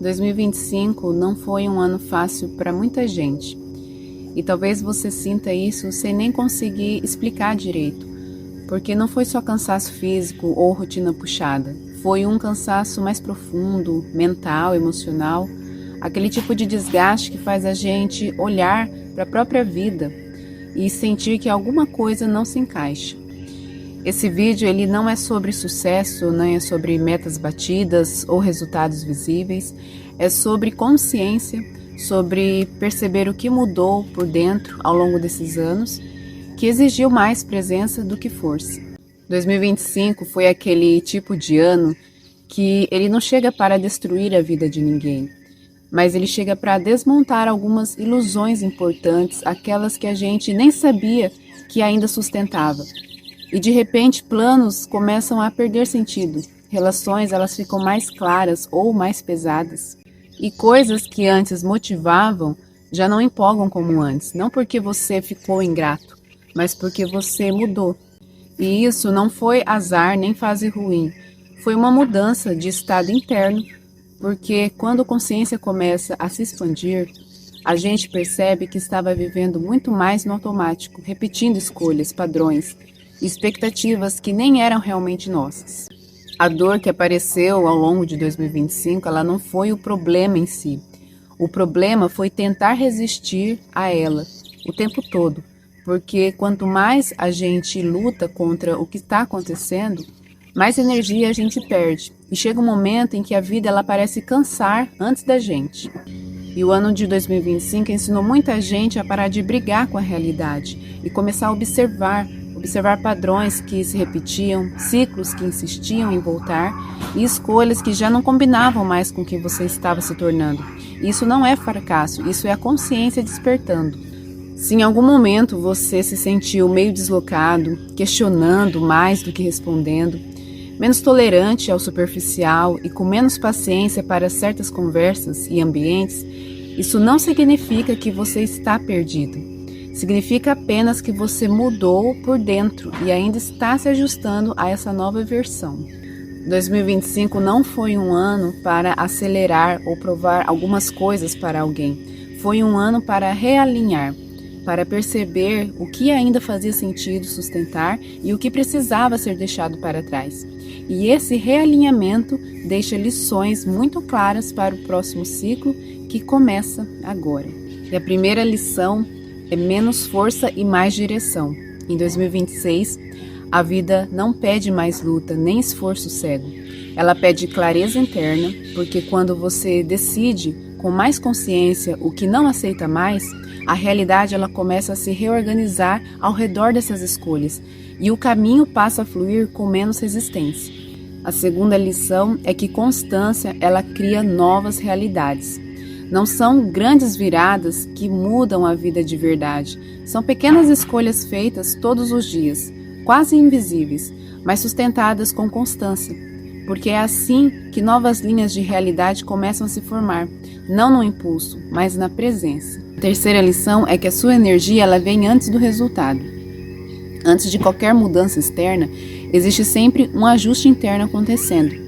2025 não foi um ano fácil para muita gente. E talvez você sinta isso sem nem conseguir explicar direito, porque não foi só cansaço físico ou rotina puxada. Foi um cansaço mais profundo, mental, emocional, aquele tipo de desgaste que faz a gente olhar para a própria vida e sentir que alguma coisa não se encaixa. Esse vídeo ele não é sobre sucesso, não é sobre metas batidas ou resultados visíveis, é sobre consciência, sobre perceber o que mudou por dentro ao longo desses anos, que exigiu mais presença do que força. 2025 foi aquele tipo de ano que ele não chega para destruir a vida de ninguém, mas ele chega para desmontar algumas ilusões importantes, aquelas que a gente nem sabia que ainda sustentava. E de repente planos começam a perder sentido, relações elas ficam mais claras ou mais pesadas. E coisas que antes motivavam já não empolgam como antes, não porque você ficou ingrato, mas porque você mudou. E isso não foi azar nem fase ruim, foi uma mudança de estado interno, porque quando a consciência começa a se expandir, a gente percebe que estava vivendo muito mais no automático, repetindo escolhas, padrões, expectativas que nem eram realmente nossas. A dor que apareceu ao longo de 2025, ela não foi o problema em si. O problema foi tentar resistir a ela o tempo todo, porque quanto mais a gente luta contra o que está acontecendo, mais energia a gente perde. E chega um momento em que a vida ela parece cansar antes da gente. E o ano de 2025 ensinou muita gente a parar de brigar com a realidade e começar a observar padrões que se repetiam, ciclos que insistiam em voltar e escolhas que já não combinavam mais com o que você estava se tornando. Isso não é fracasso, isso é a consciência despertando. Se em algum momento você se sentiu meio deslocado, questionando mais do que respondendo, menos tolerante ao superficial e com menos paciência para certas conversas e ambientes, isso não significa que você está perdido. Significa apenas que você mudou por dentro e ainda está se ajustando a essa nova versão. 2025 não foi um ano para acelerar ou provar algumas coisas para alguém. Foi um ano para realinhar, para perceber o que ainda fazia sentido sustentar e o que precisava ser deixado para trás. E esse realinhamento deixa lições muito claras para o próximo ciclo que começa agora. E a primeira lição é menos força e mais direção. Em 2026, a vida não pede mais luta nem esforço cego. Ela pede clareza interna, porque quando você decide com mais consciência o que não aceita mais, a realidade ela começa a se reorganizar ao redor dessas escolhas e o caminho passa a fluir com menos resistência. A segunda lição é que constância ela cria novas realidades. Não são grandes viradas que mudam a vida de verdade. São pequenas escolhas feitas todos os dias, quase invisíveis, mas sustentadas com constância. Porque é assim que novas linhas de realidade começam a se formar, não no impulso, mas na presença. A terceira lição é que a sua energia ela vem antes do resultado. Antes de qualquer mudança externa, existe sempre um ajuste interno acontecendo.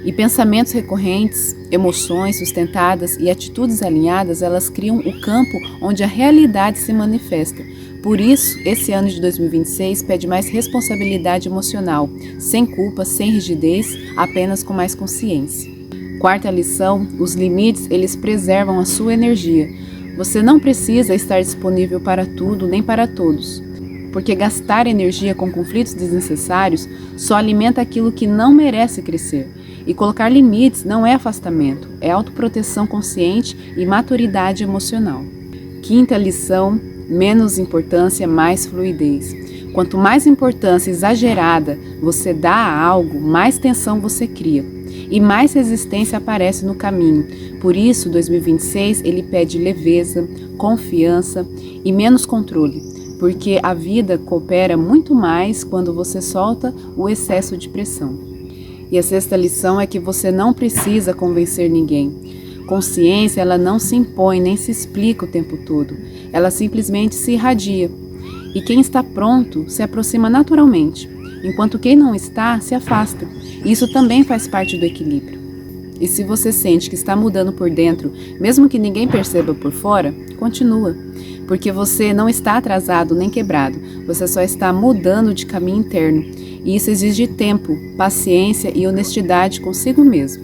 E pensamentos recorrentes, emoções sustentadas e atitudes alinhadas, elas criam o campo onde a realidade se manifesta. Por isso, esse ano de 2026 pede mais responsabilidade emocional, sem culpa, sem rigidez, apenas com mais consciência. Quarta lição, os limites, eles preservam a sua energia. Você não precisa estar disponível para tudo nem para todos, porque gastar energia com conflitos desnecessários só alimenta aquilo que não merece crescer. E colocar limites não é afastamento, é autoproteção consciente e maturidade emocional. Quinta lição, menos importância, mais fluidez. Quanto mais importância exagerada você dá a algo, mais tensão você cria e mais resistência aparece no caminho. Por isso, 2026 ele pede leveza, confiança e menos controle, porque a vida coopera muito mais quando você solta o excesso de pressão. E a sexta lição é que você não precisa convencer ninguém. Consciência, ela não se impõe nem se explica o tempo todo. Ela simplesmente se irradia. E quem está pronto se aproxima naturalmente, enquanto quem não está se afasta. E isso também faz parte do equilíbrio. E se você sente que está mudando por dentro, mesmo que ninguém perceba por fora, continua. Porque você não está atrasado nem quebrado, você só está mudando de caminho interno. E isso exige tempo, paciência e honestidade consigo mesmo.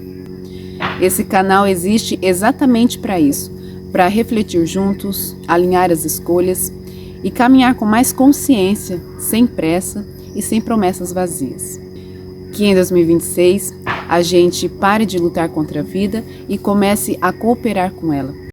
Esse canal existe exatamente para isso, para refletir juntos, alinhar as escolhas e caminhar com mais consciência, sem pressa e sem promessas vazias. Que em 2026 a gente pare de lutar contra a vida e comece a cooperar com ela.